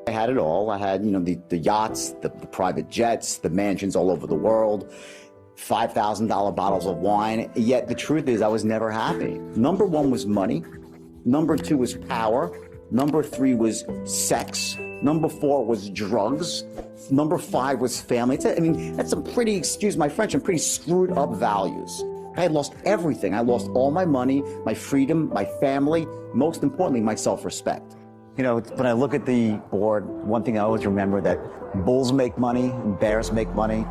I had it all. I had, the yachts, the private jets, the mansions all over the world, $5,000 bottles of wine. Yet the truth is I was never happy. Number one was money. Number two was power. Number three was sex. Number four was drugs. Number five was family. That's some pretty, excuse my French, some pretty screwed up values. I had lost everything. I lost all my money, my freedom, my family, most importantly, my self-respect. When I look at the board, one thing I always remember that bulls make money, bears make money,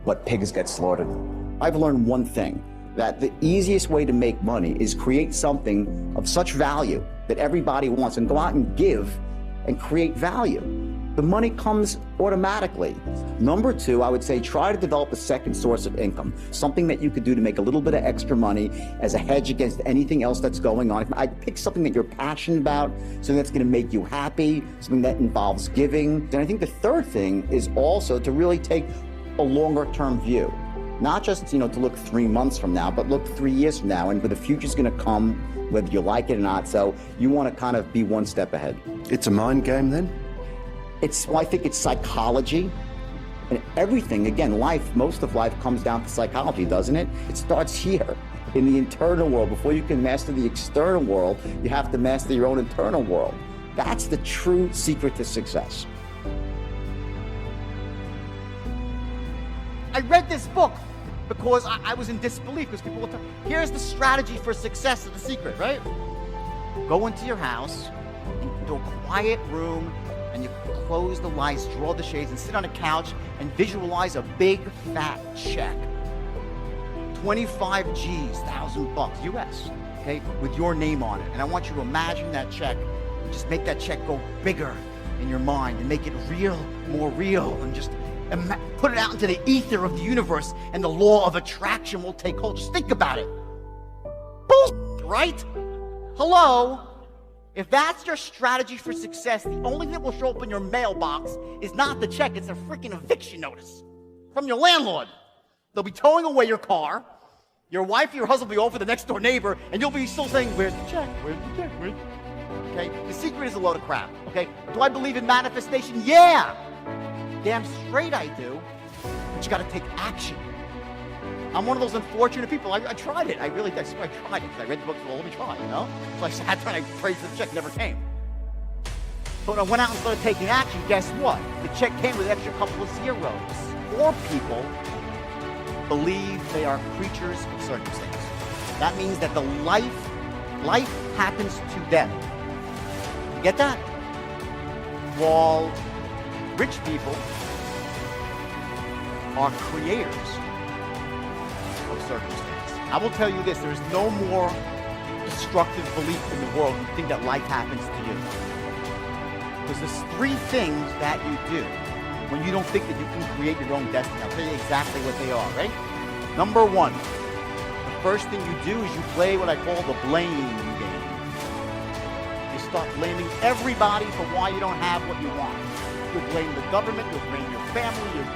but pigs get slaughtered. I've learned one thing, that the easiest way to make money is create something of such value that everybody wants and go out and give and create value. The money comes automatically. Number two, I would say try to develop a second source of income, something that you could do to make a little bit of extra money as a hedge against anything else that's going on. I'd pick something that you're passionate about, something that's gonna make you happy, something that involves giving. And I think the third thing is also to really take a longer term view. Not just, to look 3 months from now, but look 3 years from now, and where the future's gonna come, whether you like it or not. So you wanna kind of be one step ahead. It's a mind game then? I think it's psychology and everything. Again, most of life comes down to psychology, doesn't it? It starts here in the internal world. Before you can master the external world, you have to master your own internal world. That's the true secret to success. I read this book because I was in disbelief, because people would tell, here's the strategy for success of the secret, right? Go into your house, into a quiet room, and you close the lights, draw the shades, and sit on a couch and visualize a big fat check. 25 G's, $1,000 US, okay, with your name on it. And I want you to imagine that check, and just make that check go bigger in your mind and make it real, more real, and just put it out into the ether of the universe, and the law of attraction will take hold. Just think about it. Bullshit, right? Hello? If that's your strategy for success, the only thing that will show up in your mailbox is not the check, it's a freaking eviction notice from your landlord. They'll be towing away your car, your wife, your husband will be over the next door neighbor, and you'll be still saying, where's the check, where's the check, where's the check? Okay, the secret is a load of crap, okay? Do I believe in manifestation? Yeah! Damn straight I do, but you gotta take action. I'm one of those unfortunate people. I tried it. I really did. I tried it. I read the book, well, let me try, So I sat there and I prayed for the check, never came. But when I went out and started taking action, guess what? The check came with an extra couple of zeros. More people believe they are creatures of circumstance. That means that the life happens to them. You get that? While rich people are creators of circumstance. I will tell you this, there is no more destructive belief in the world than to think that life happens to you. Because there's 3 things that you do when you don't think that you can create your own destiny. I'll tell you exactly what they are, right? Number 1, the first thing you do is you play what I call the blame game. You start blaming everybody for why you don't have what you want. You'll blame the government, you'll blame your family, you'll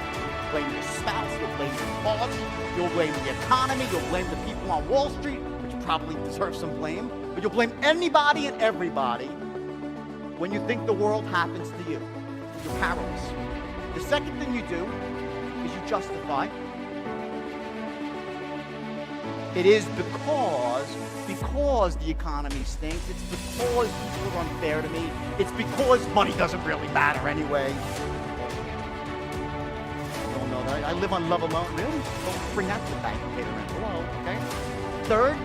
blame your spouse, you'll blame your boss, you'll blame the economy, you'll blame the people on Wall Street, which probably deserve some blame, but you'll blame anybody and everybody when you think the world happens to you. You're powerless. The second thing you do is you justify. It is because the economy stinks, it's because people are unfair to me, it's because money doesn't really matter anyway. I live on love alone. Really? Don't bring that to the bank and pay the rent. Hello, okay? Third,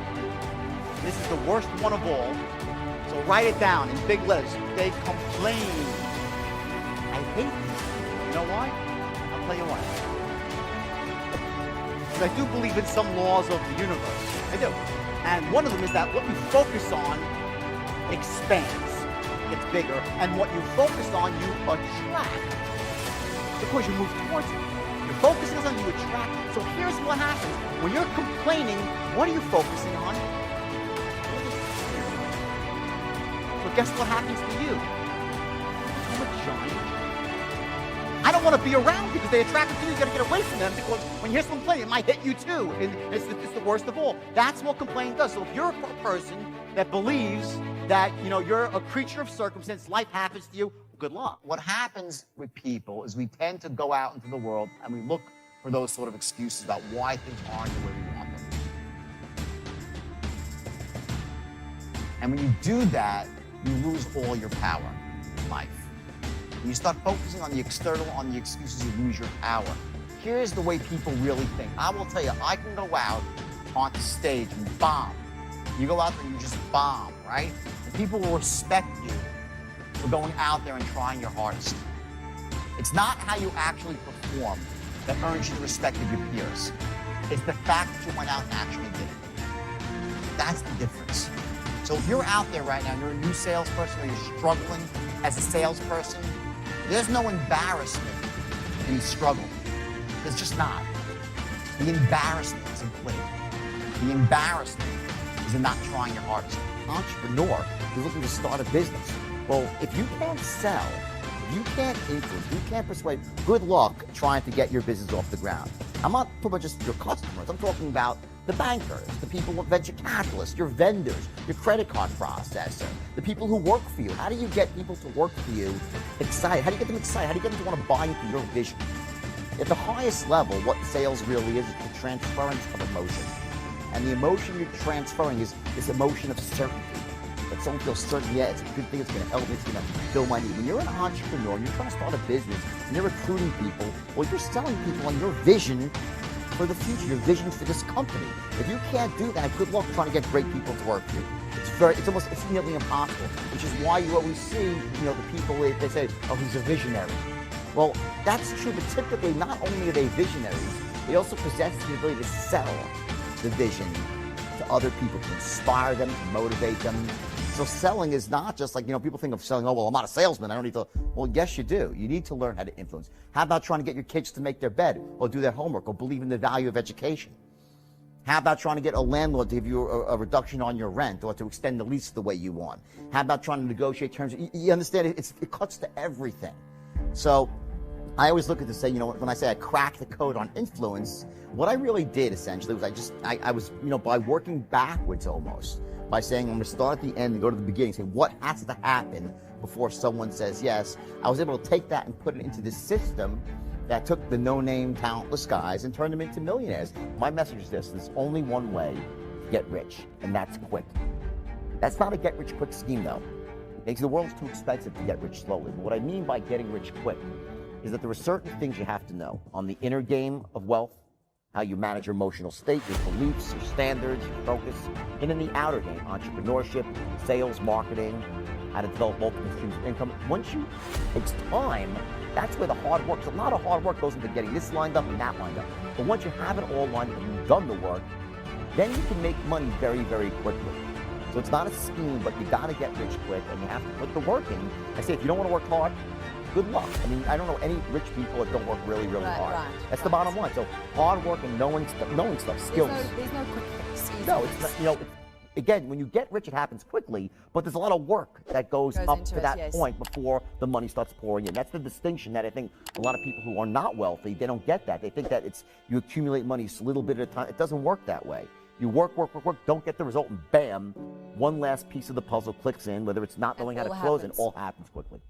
this is the worst one of all. So write it down in big letters. They complain. I hate these people. You know why? I'll tell you why. Because I do believe in some laws of the universe. I do. And one of them is that what you focus on expands, gets bigger, and what you focus on, you attract. Because you move towards it. Focusing on you attract. So here's what happens. When you're complaining, what are you focusing on? So guess what happens to you? You become a giant. I don't want to be around because they attract you. You got to get away from them because when you hear someone complaining, it might hit you too. And it's the worst of all. That's what complaining does. So if you're a person that believes that you're a creature of circumstance, life happens to you, good luck. What happens with people is we tend to go out into the world and we look for those sort of excuses about why things aren't the way we want them. And when you do that, you lose all your power in life. When you start focusing on the external, on the excuses, you lose your power. Here's the way people really think. I will tell you, I can go out onto stage and bomb. You go out there and you just bomb, right? And people will respect you for going out there and trying your hardest. It's not how you actually perform that earns you the respect of your peers. It's the fact that you went out and actually did it. That's the difference. So if you're out there right now and you're a new salesperson or you're struggling as a salesperson, there's no embarrassment in the struggle. There's just not. The embarrassment is in quitting. The embarrassment is in not trying your hardest. Entrepreneur who's looking to start a business. Well, if you can't sell, if you can't influence, if you can't persuade, good luck trying to get your business off the ground. I'm not talking about just your customers. I'm talking about the bankers, the people with venture capitalists, your vendors, your credit card processor, the people who work for you. How do you get people to work for you excited? How do you get them excited? How do you get them to want to buy into your vision? At the highest level, what sales really is the transference of emotion. And the emotion you're transferring is this emotion of certainty. That someone feels certain, yeah, it's a good thing, it's going to help me, it's going to fill my need. When you're an entrepreneur and you're trying to start a business and you're recruiting people, well, you're selling people on your vision for the future, your vision for this company. If you can't do that, good luck trying to get great people to work for you. It's nearly impossible, which is why you always see, the people, they say, oh, he's a visionary. Well, that's true, but typically not only are they visionaries, they also possess the ability to sell the vision to other people, to inspire them, to motivate them. So selling is not just like, people think of selling, oh, well, I'm not a salesman, I don't need to. Well, yes, you do. You need to learn how to influence. How about trying to get your kids to make their bed or do their homework or believe in the value of education? How about trying to get a landlord to give you a reduction on your rent or to extend the lease the way you want? How about trying to negotiate terms? You understand, it cuts to everything. So I always look at this and say, when I say I cracked the code on influence, what I really did essentially was I was, by working backwards almost, by saying I'm going to start at the end and go to the beginning, say what has to happen before someone says yes. I was able to take that and put it into this system that took the no-name, talentless guys and turned them into millionaires. My message is this: there's only one way to get rich, and that's quick. That's not a get-rich-quick scheme, though. The world's too expensive to get rich slowly. But what I mean by getting rich quick is that there are certain things you have to know on the inner game of wealth, how you manage your emotional state, your beliefs, your standards, your focus, and in the outer game, entrepreneurship, sales, marketing, how to develop multiple streams of income. Once you, takes time, that's where the hard work, a lot of hard work goes into getting this lined up and that lined up. But once you have it all lined up and you've done the work, then you can make money very, very quickly. So it's not a scheme, but you gotta get rich quick and you have to put the work in. I say, if you don't wanna work hard, good luck. I mean, I don't know any rich people that don't work really, really hard. That's the bottom line. So hard work and knowing stuff, skills. There's no quick fix. No, it's not, again, when you get rich, it happens quickly, but there's a lot of work that goes up to that point before the money starts pouring in. That's the distinction that I think a lot of people who are not wealthy, they don't get that. They think that you accumulate money a little bit at a time. It doesn't work that way. You work, don't get the result, and bam, one last piece of the puzzle clicks in, whether it's not knowing how to close, and all happens quickly.